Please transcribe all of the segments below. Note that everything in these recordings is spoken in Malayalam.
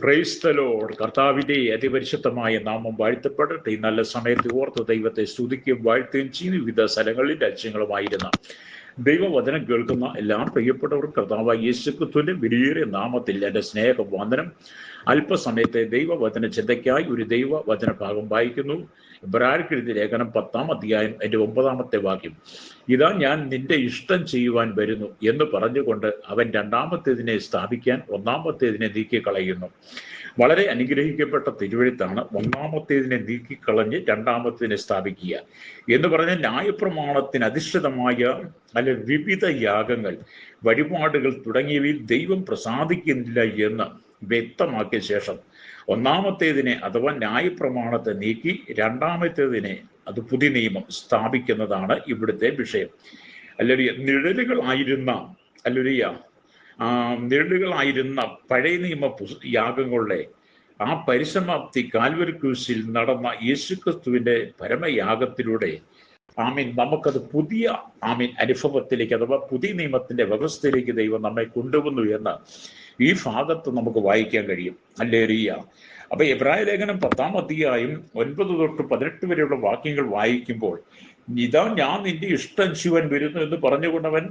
Praise the Lord. കർത്താവിന്റെ അതിപരിശുദ്ധമായ നാമം വാഴ്ത്തപ്പെടട്ടെ. ഈ നല്ല സമയത്ത് ഓർത്ത് ദൈവത്തെ സ്തുതിക്കുകയും വാഴ്ത്തുകയും ചെയ്യുന്ന വിവിധ സ്ഥലങ്ങളിൽ രാജ്യങ്ങളുമായിരുന്ന ദൈവവചനം കേൾക്കുന്ന എല്ലാ പ്രിയപ്പെട്ടവർക്കും കർത്താവായ യേശുക്രിസ്തുവിന്റെ വിലയേറിയ നാമത്തിൽ എൻ്റെ സ്നേഹവന്ദനം. അല്പസമയത്തെ ദൈവവചന ചിന്തയ്ക്കായി ഒരു ദൈവവചന ഭാഗം വായിക്കുന്നു. ഇബ്രായർക്കെഴുതിയ ലേഖനം 10-ാം അധ്യായം അതിൻ്റെ 9-ാമത്തെ വാക്യം. ഇതാ ഞാൻ നിന്റെ ഇഷ്ടം ചെയ്യുവാൻ വരുന്നു എന്ന് പറഞ്ഞുകൊണ്ട് അവൻ രണ്ടാമത്തേതിനെ സ്ഥാപിക്കാൻ ഒന്നാമത്തേതിനെ നീക്കിക്കളയുന്നു. വളരെ അനുഗ്രഹിക്കപ്പെട്ട തിരുവെഴുത്താണ്. ഒന്നാമത്തേതിനെ നീക്കിക്കളഞ്ഞ് രണ്ടാമത്തേതിനെ സ്ഥാപിക്കുക എന്ന് പറഞ്ഞ ന്യായപ്രമാണത്തിന് അധിഷ്ഠിതമായ വിവിധ യാഗങ്ങൾ, വഴിപാടുകൾ തുടങ്ങിയവയിൽ ദൈവം പ്രസാദിക്കുന്നില്ല എന്ന് വ്യക്തമാക്കിയ ശേഷം ഒന്നാമത്തേതിനെ അഥവാ ന്യായപ്രമാണത്തെ നീക്കി രണ്ടാമത്തേതിനെ, അത് പുതിയ നിയമം സ്ഥാപിക്കുന്നതാണ് ഇവിടുത്തെ വിഷയം. നിഴലുകളായിരുന്ന പഴയ നിയമ യാഗങ്ങളുടെ ആ പരിസമാപ്തി കാൽവരി ക്രൂശിൽ നടന്ന യേശുക്രിസ്തുവിന്റെ പരമയാഗത്തിലൂടെ നമുക്കത് പുതിയ അനുഭവത്തിലേക്ക് അഥവാ പുതിയ നിയമത്തിന്റെ വ്യവസ്ഥയിലേക്ക് ദൈവം നമ്മെ കൊണ്ടുവന്നു എന്ന് ഈ ഭാഗത്ത് നമുക്ക് വായിക്കാൻ കഴിയും. ഹല്ലേലൂയ. അപ്പൊ എബ്രായ ലേഖനം 10-ാം അധ്യായം 9 തൊട്ട് 18 വരെയുള്ള വാക്യങ്ങൾ വായിക്കുമ്പോൾ, ഇതാ ഞാൻ നിന്റെ ഇഷ്ടം ചെയ്യുവാൻ വരുന്നു എന്ന് പറഞ്ഞുകൊണ്ടവൻ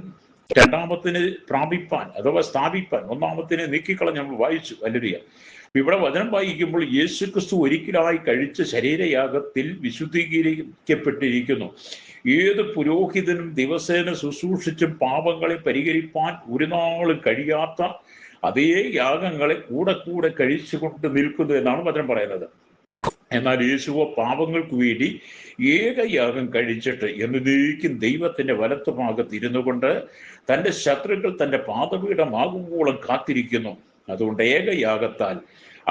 രണ്ടാമത്തിന് പ്രാപിപ്പാൻ അഥവാ സ്ഥാപിപ്പാൻ ഒന്നാമത്തിനെ നീക്കിക്കളഞ്ഞ് നമ്മൾ വായിച്ചു. ഹല്ലേലൂയ. ഇവിടെ വചനം വായിക്കുമ്പോൾ യേശുക്രിസ്തു ഒരിക്കലായി കഴിച്ച ശരീരയാഗത്തിൽ വിശുദ്ധീകരിക്കപ്പെട്ടിരിക്കുന്നു. ഏത് പുരോഹിതനും ദിവസേന ശുശ്രൂഷിച്ചും പാപങ്ങളെ പരിഹരിപ്പാൻ ഒരു നാളും കഴിയാത്ത അതേ യാഗങ്ങളെ കൂടെ കൂടെ കഴിച്ചുകൊണ്ട് നിൽക്കുന്നു എന്നാണ് വചനം പറയുന്നത്. എന്നാൽ യേശുവോ പാപങ്ങൾക്ക് വേണ്ടി ഏകയാഗം കഴിച്ചിട്ട് എന്നേക്കും ദൈവത്തിന്റെ വലത്ത് ഭാഗത്ത് ഇരുന്നു കൊണ്ട് തന്റെ ശത്രുക്കൾ തന്റെ പാദപീഠമാകുമ്പോളം കാത്തിരിക്കുന്നു. അതുകൊണ്ട് ഏകയാഗത്താൽ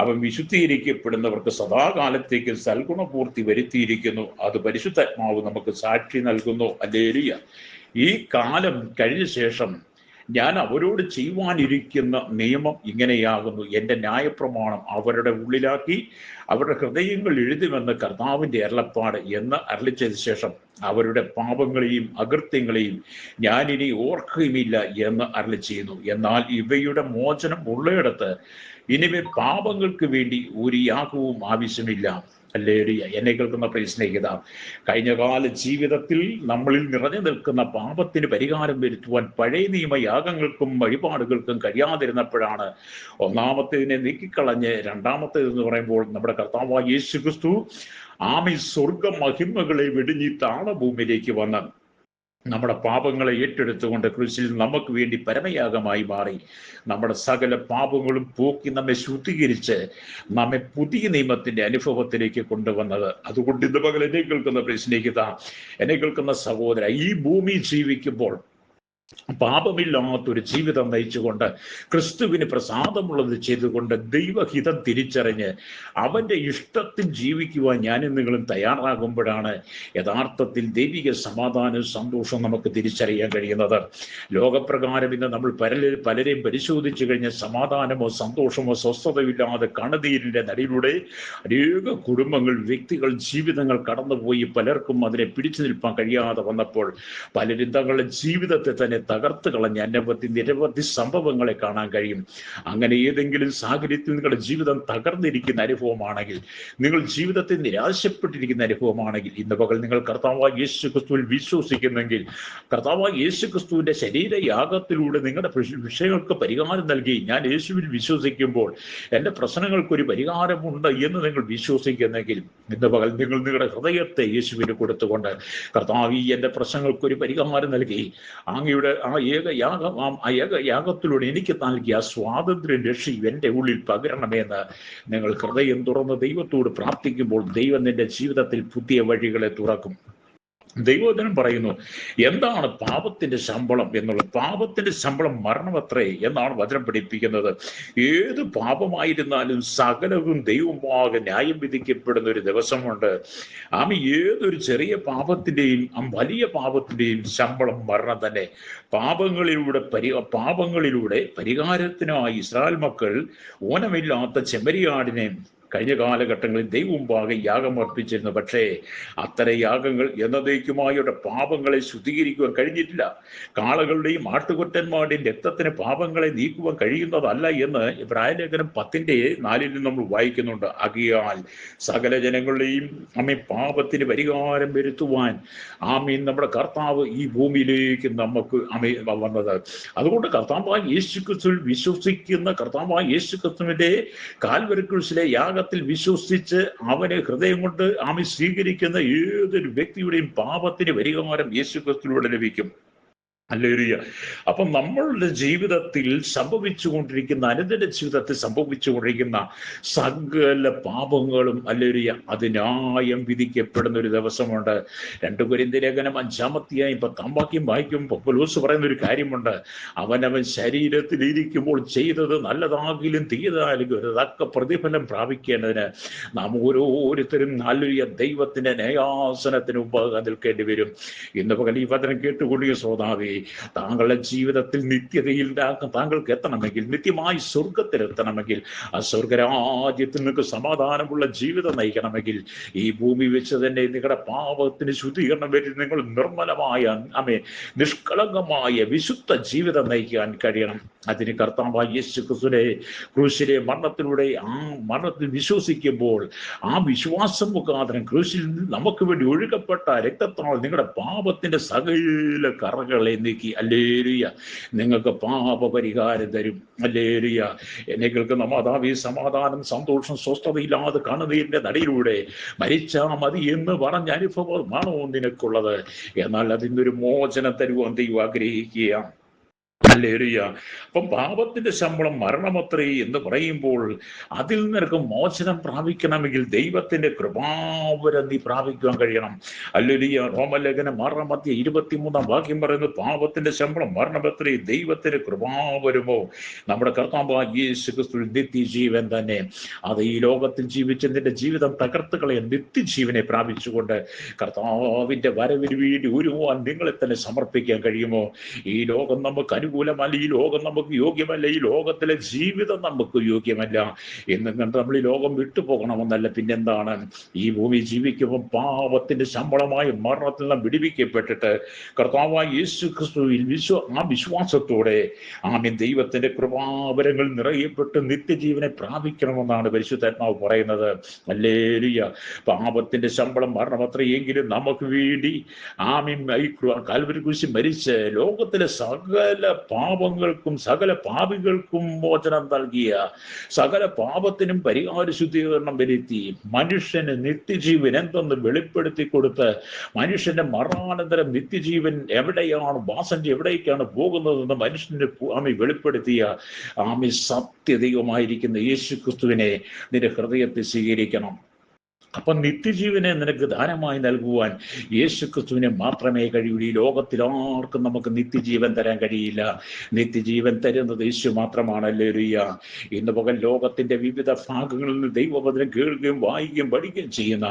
അവൻ വിശുദ്ധീകരിക്കപ്പെടുന്നവർക്ക് സദാകാലത്തേക്ക് സൽഗുണപൂർത്തി വരുത്തിയിരിക്കുന്നു. അത് പരിശുദ്ധാത്മാവ് നമുക്ക് സാക്ഷി നൽകുന്നു. ഹല്ലേലൂയ. ഈ കാലം കഴിഞ്ഞ ശേഷം ഞാൻ അവരോട് ചെയ്യുവാനിരിക്കുന്ന നിയമം ഇങ്ങനെയാകുന്നു: എൻ്റെ ന്യായപ്രമാണം അവരുടെ ഉള്ളിലാക്കി അവരുടെ ഹൃദയങ്ങൾ എഴുതുമെന്ന് കർത്താവിൻ്റെ അരുളപ്പാട് എന്ന് അരുളിച്ചതിന് ശേഷം അവരുടെ പാപങ്ങളെയും അകൃത്യങ്ങളെയും ഞാനിനി ഓർക്കുകയുമില്ല എന്ന് അരുളി ചെയ്യുന്നു. എന്നാൽ ഇവയുടെ മോചനം ഉള്ളയിടത്ത് ഇനിമേ പാപങ്ങൾക്ക് വേണ്ടി ഒരു യാഗവും ആവശ്യമില്ല. ഹല്ലേലൂയ. എന്നെ കേൾക്കുന്ന പ്രിയ സ്നേഹിത, കഴിഞ്ഞകാല ജീവിതത്തിൽ നമ്മളിൽ നിറഞ്ഞു നിൽക്കുന്ന പാപത്തിന് പരിഹാരം വരുത്തുവാൻ പഴയ നിയമ യാഗങ്ങൾക്കും വഴിപാടുകൾക്കും കഴിയാതിരുന്നപ്പോഴാണ് ഒന്നാമത്തേതിനെ നീക്കിക്കളഞ്ഞ് രണ്ടാമത്തേതെന്ന് പറയുമ്പോൾ നമ്മുടെ കർത്താവായ യേശുക്രിസ്തു സ്വർഗ മഹിമകളെ വെടിഞ്ഞി താണഭൂമിയിലേക്ക് വന്ന് നമ്മുടെ പാപങ്ങളെ ഏറ്റെടുത്തുകൊണ്ട് ക്രൂശിൽ നമുക്ക് വേണ്ടി പരമയാഗമായി മാറി നമ്മുടെ സകല പാപങ്ങളും പോക്കി നമ്മെ ശുദ്ധീകരിച്ച് നമ്മെ പുതിയ നിയമത്തിന്റെ അനുഭവത്തിലേക്ക് കൊണ്ടുവന്നത്. അതുകൊണ്ട് ഇന്ന് പകൽ എന്നെ കേൾക്കുന്ന സ്നേഹിത, എന്നെ കേൾക്കുന്ന സഹോദര, ഈ ഭൂമി ജീവിക്കുമ്പോൾ പാപമില്ലാത്തൊരു ജീവിതം നയിച്ചുകൊണ്ട് ക്രിസ്തുവിന് പ്രസാദമുള്ളത് ചെയ്തുകൊണ്ട് ദൈവഹിതം തിരിച്ചറിഞ്ഞ് അവന്റെ ഇഷ്ടത്തിൽ ജീവിക്കുവാൻ ഞാനും നിങ്ങളും തയ്യാറാകുമ്പോഴാണ് യഥാർത്ഥത്തിൽ ദൈവിക സമാധാനവും സന്തോഷവും നമുക്ക് തിരിച്ചറിയാൻ കഴിയുന്നത്. ലോകപ്രകാരം ഇന്ന് നമ്മൾ പലരെയും പരിശോധിച്ചു കഴിഞ്ഞ സമാധാനമോ സന്തോഷമോ സ്വസ്ഥതയില്ലാതെ കണ്ണുനീരിന്റെ നടിയിലൂടെ അനേക കുടുംബങ്ങൾ, വ്യക്തികൾ, ജീവിതങ്ങൾ കടന്നുപോയി പലർക്കും അതിനെ പിടിച്ചു നിൽപ്പാൻ കഴിയാതെ വന്നപ്പോൾ പലരും തങ്ങളുടെ ജീവിതത്തെ തന്നെ തകർത്ത് കളഞ്ഞ നിരവധി സംഭവങ്ങളെ കാണാൻ കഴിയും. അങ്ങനെ ഏതെങ്കിലും സാഹചര്യത്തിൽ നിങ്ങളുടെ ജീവിതം തകർന്നിരിക്കുന്ന അനുഭവമാണെങ്കിൽ, നിങ്ങൾ ജീവിതത്തിൽ നിരാശപ്പെട്ടിരിക്കുന്ന അനുഭവമാണെങ്കിൽ, ഇന്ന് പകൽ നിങ്ങൾ കർത്താവായ യേശുക്രിസ്തുവിൽ വിശ്വസിക്കുന്നെങ്കിൽ, കർത്താവായ യേശുക്രിസ്തുവിന്റെ ശരീരയാഗത്തിലൂടെ നിങ്ങളുടെ വിഷയങ്ങൾക്ക് പരിഹാരം നൽകി, ഞാൻ യേശുവിൽ വിശ്വസിക്കുമ്പോൾ എൻ്റെ പ്രശ്നങ്ങൾക്കൊരു പരിഹാരമുണ്ട് എന്ന് നിങ്ങൾ വിശ്വസിക്കുന്നെങ്കിൽ, ഇന്ന് പകൽ നിങ്ങൾ നിങ്ങളുടെ ഹൃദയത്തെ യേശുവിന് കൊടുത്തുകൊണ്ട്, കർത്താവ് എൻ്റെ പ്രശ്നങ്ങൾക്കൊരു പരിഹാരം നൽകി അങ്ങയുടെ ആ ഏകയാഗത്തിലൂടെ എനിക്ക് നൽകിയ സ്വാതന്ത്ര്യം, രക്ഷയും എൻ്റെ ഉള്ളിൽ പകരണമെന്ന് നിങ്ങൾ ഹൃദയം തുറന്ന് ദൈവത്തോട് പ്രാർത്ഥിക്കുമ്പോൾ ദൈവം നിന്റെ ജീവിതത്തിൽ പുതിയ വഴികളെ തുറക്കും. ദൈവവചനം പറയുന്നു, എന്താണ് പാപത്തിന്റെ ശമ്പളം എന്നുള്ളത്? പാപത്തിന്റെ ശമ്പളം മരണമത്രേ എന്നാണ് വചനം പഠിപ്പിക്കുന്നത്. ഏത് പാപമായിരുന്നാലും സകലവും ദൈവമാകെ ന്യായം വിധിക്കപ്പെടുന്ന ഒരു ദിവസമുണ്ട്. ഏതൊരു ചെറിയ പാപത്തിന്റെയും വലിയ പാപത്തിന്റെയും ശമ്പളം മരണം തന്നെ. പാപങ്ങളിലൂടെ പരിഹാരത്തിനായി ഇസ്രായേൽ മക്കൾ ഓനമില്ലാത്ത ചെമ്മരിയാടിനെ കഴിഞ്ഞ കാലഘട്ടങ്ങളിൽ ദൈവമുമ്പാകെ യാഗം അർപ്പിച്ചിരുന്നു. പക്ഷേ അത്തരം യാഗങ്ങൾ എന്നതേക്കുമായുടെ പാപങ്ങളെ ശുദ്ധീകരിക്കുവാൻ കഴിഞ്ഞിട്ടില്ല. കാളകളുടെയും ആട്ടുകൊറ്റന്മാരുടെയും രക്തത്തിന് പാപങ്ങളെ നീക്കുവാൻ കഴിയുന്നതല്ല എന്ന് ഇബ്രായലേഖനം 10:4 നമ്മൾ വായിക്കുന്നുണ്ട്. ആകയാൽ സകല ജനങ്ങളുടെയും പാപത്തിന് പരിഹാരം വരുത്തുവാൻ നമ്മുടെ കർത്താവ് ഈ ഭൂമിയിലേക്ക് നമുക്ക് വന്നത്. അതുകൊണ്ട് കർത്താവായ യേശുക്രിസ്തുവിൽ വിശ്വസിക്കുന്ന, കർത്താവായ യേശുക്രിസ്തുവിന്റെ കാൽവരി ക്രൂശിലെ യാഗത്തിൽ വിശ്വസിച്ച് അവനെ ഹൃദയം കൊണ്ട് സ്വീകരിക്കുന്ന ഏതൊരു വ്യക്തിയുടെയും പാപത്തിന് പരിഹാരം യേശുക്രിസ്തുവിലൂടെ ലഭിക്കും. ഹല്ലേലൂയ. അപ്പം നമ്മളുടെ ജീവിതത്തിൽ സംഭവിച്ചുകൊണ്ടിരിക്കുന്ന, അനുദിന ജീവിതത്തിൽ സംഭവിച്ചുകൊണ്ടിരിക്കുന്ന സകല പാപങ്ങളും ഹല്ലേലൂയ അത് ന്യായം വിധിക്കപ്പെടുന്ന ഒരു ദിവസമുണ്ട്. 2 കൊരിന്ത്യർ ലേഖനം 5-10 വായിക്കുമ്പോൾ പൗലോസ് പറയുന്ന ഒരു കാര്യമുണ്ട്. അവനവൻ ശരീരത്തിലിരിക്കുമ്പോൾ ചെയ്തത് നല്ലതാകിലും തീയതായാലും തക്ക പ്രതിഫലം പ്രാപിക്കേണ്ടതിന് നാം ഓരോരുത്തരും ഹല്ലേലൂയ ദൈവത്തിന്റെ ന്യായാസനത്തിന് മുമ്പ് നിൽക്കേണ്ടി വരും. ഇന്ന് പകൽ ഈ വചനം കേട്ടുകൊണ്ടിരിക്കുന്ന ശ്രോതാവേ, താങ്കളുടെ ജീവിതത്തിൽ നിത്യതയിൽ താങ്കൾക്ക് എത്തണമെങ്കിൽ, നിത്യമായി സ്വർഗത്തിലെത്തണമെങ്കിൽ, ആ സ്വർഗരാജ്യത്തിൽ നിങ്ങൾക്ക് സമാധാനമുള്ള ജീവിതം നയിക്കണമെങ്കിൽ ഈ ഭൂമി വെച്ച് തന്നെ നിങ്ങളുടെ പാപത്തിന് ശുദ്ധീകരണം വരുത്തി നിങ്ങൾ നിർമ്മലമായ നിഷ്കളങ്കമായ വിശുദ്ധ ജീവിതം നയിക്കാൻ കഴിയണം. അതിന് കർത്താവായ യേശുക്രിസ്തുവിന്റെ ക്രൂശിലെ മരണത്തിലൂടെ ആ മരണത്തിൽ വിശ്വസിക്കുമ്പോൾ ആ വിശ്വാസം മുഖാന്തരം ക്രൂശിൽ നമുക്ക് വേണ്ടി ഒഴുകപ്പെട്ട രക്തത്താൽ നിങ്ങളുടെ പാപത്തിന്റെ സകല കറകളെ നീക്കി ഹല്ലേലൂയ നിങ്ങൾക്ക് പാപപരിഹാരം തരും. ഹല്ലേലൂയ. എന്നെ കേൾക്കുന്ന മാതാവി, സമാധാനം, സന്തോഷം, സ്വസ്ഥതയില്ലാതെ കണ്ണുനീരിന്റെ നടിയിലൂടെ മരിച്ചാ മതി എന്ന് പറഞ്ഞ അനുഭവമാണോ നിനക്കുള്ളത്? എന്നാൽ അതിന്നൊരു മോചനം തരുവാൻ ദൈവം ആഗ്രഹിക്കുക. ഹല്ലേലൂയ. അപ്പം പാപത്തിന്റെ ശമ്പളം മരണമത്രേ എന്ന് പറയുമ്പോൾ അതിൽ നിനക്ക് മോചനം പ്രാപിക്കണമെങ്കിൽ ദൈവത്തിന്റെ കൃപാവരം നീ പ്രാപിക്കുവാൻ കഴിയണം. ഹല്ലേലൂയ. റോമലേഖനം 6:23 പറയുന്നത് പാപത്തിന്റെ ശമ്പളം മരണമത്രേ, ദൈവത്തിന്റെ കൃപാവരമോ നമ്മുടെ കർത്താവായ യേശുക്രിസ്തുവിൽ നിത്യജീവൻ തന്നെ. അത് ഈ ലോകത്തിൽ ജീവിച്ച് നിന്റെ ജീവിതം തകർത്തുകളെ നിത്യജീവനെ പ്രാപിച്ചുകൊണ്ട് കർത്താവിന്റെ വരവിന് വേണ്ടി ഒരുവാൻ നിങ്ങളെ തന്നെ സമർപ്പിക്കാൻ കഴിയുമോ? ഈ ലോകം നമുക്ക് അനുകൂലമല്ല, ഈ ലോകം നമുക്ക് യോഗ്യമല്ല, ഈ ലോകത്തിലെ ജീവിതം നമുക്ക് യോഗ്യമല്ല എന്നും കണ്ട് നമ്മൾ ഈ ലോകം വിട്ടുപോകണമെന്നല്ല, പിന്നെന്താണ്? ഈ ഭൂമി ജീവിക്കുമ്പോൾ പാപത്തിന്റെ ശമ്പളമായ മരണത്തിൽ നിന്ന് വിടുവിക്കപ്പെട്ടിട്ട് കർത്താവായ യേശുക്രിസ്തുവിൽ ആ വിശ്വാസത്തോടെ ദൈവത്തിന്റെ കൃപാവരങ്ങൾ നിറയപ്പെട്ട് നിത്യജീവനെ പ്രാപിക്കണമെന്നാണ് പരിശുദ്ധാത്മാവ് പറയുന്നത്. ഹല്ലേലൂയ. പാപത്തിന്റെ ശമ്പളം മരണമത്രയെങ്കിലും നമുക്ക് വേണ്ടി കാൽവരി ക്രൂശിൽ മരിച്ച് ലോകത്തിലെ സകല പാപങ്ങൾക്കും സകല പാപികൾക്കും മോചനം നൽകിയ, സകല പാപത്തിനും പരിഹാര ശുദ്ധീകരണം വരുത്തി മനുഷ്യന് നിത്യജീവൻ എന്തെന്ന് വെളിപ്പെടുത്തി കൊടുത്ത് മനുഷ്യന്റെ മരണാനന്തരം നിത്യജീവൻ എവിടെയാണ്, വാസന്റെ എവിടേക്കാണ് പോകുന്നതെന്ന് മനുഷ്യന് വെളിപ്പെടുത്തിയ സത്യദൈവമായിരിക്കുന്ന യേശുക്രിസ്തുവിനെ നിന്റെ ഹൃദയത്തിൽ സ്വീകരിക്കണം. അപ്പം നിത്യജീവനെ നിനക്ക് ദാനമായി നൽകുവാൻ യേശുക്രിസ്തുവിനെ മാത്രമേ കഴിയൂ. ഈ ലോകത്തിൽ ആർക്കും നമുക്ക് നിത്യജീവൻ തരാൻ കഴിയില്ല. നിത്യജീവൻ തരുന്നത് യേശു മാത്രമാണ്. ഹല്ലേലൂയ. ഇന്ന് പകൽ ലോകത്തിന്റെ വിവിധ ഭാഗങ്ങളിൽ നിന്ന് ദൈവവചനം കേൾക്കുകയും വായിക്കുകയും പഠിക്കുകയും ചെയ്യുന്ന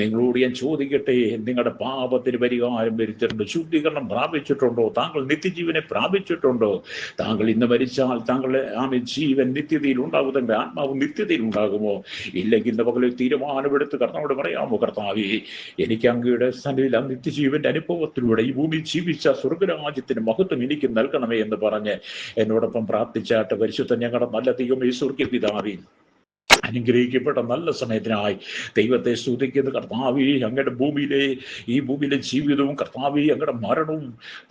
നിങ്ങളോട് ഞാൻ ചോദിക്കട്ടെ, നിങ്ങളുടെ പാപത്തിന് പരിഹാരം വരുത്തിയിട്ടുണ്ടോ? ശുദ്ധീകരണം പ്രാപിച്ചിട്ടുണ്ടോ? താങ്കൾ നിത്യജീവനെ പ്രാപിച്ചിട്ടുണ്ടോ? താങ്കൾ ഇന്ന് മരിച്ചാൽ താങ്കളുടെ ജീവൻ നിത്യതയിൽ ഉണ്ടാകും, തങ്ങളുടെ ആത്മാവ് നിത്യതയിൽ ഉണ്ടാകുമോ? ഇല്ലെങ്കിൽ ഇന്ന് പകൽ തീരുമാനമെടുത്ത് കർത്താവോട് പറയാമോ, കർത്താവേ, എനിക്ക് അങ്ങയുടെ സന്നിധിയിൽ ആ നിത്യജീവന്റെ അനുഭവത്തിലൂടെ ഈ ഭൂമിയിൽ ജീവിച്ച സ്വർഗരാജ്യത്തിന് മഹത്വം എനിക്ക് നൽകണമേ എന്ന് പറഞ്ഞ് എന്നോടൊപ്പം പ്രാർത്ഥിച്ചാട്ട് പരിശുദ്ധ ഞങ്ങളുടെ നല്ല ദൈവമേ, സ്വർഗ്ഗ പിതാവേ, അനുഗ്രഹിക്കപ്പെട്ട നല്ല സമയത്തിനായി ദൈവത്തെ സ്തുതിക്കുന്ന കർത്താവേ, അങ്ങയുടെ ഈ ഭൂമിയിലെ ജീവിതവും കർത്താവേ, അങ്ങയുടെ മരണവും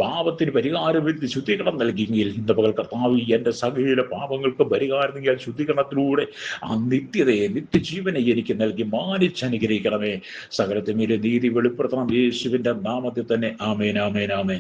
പാപത്തിന് പരിഹാരം വരുത്തി ശുദ്ധീകരണം നൽകിയെങ്കിൽ ഇന്ന് പകൽ കർത്താവേ, എൻ്റെ സകല പാപങ്ങൾക്ക് പരിഹാരം നൽകിയ ശുദ്ധീകരണത്തിലൂടെ ആ നിത്യജീവനെ എനിക്ക് നൽകി മാനിച്ചനുഗ്രഹിക്കണമേ. സകലത്തിന്മേലെ നീതി വെളിപ്പെടുത്തണം യേശുവിന്റെ നാമത്തിൽ തന്നെ. ആമേൻ, ആമേൻ, ആമേൻ.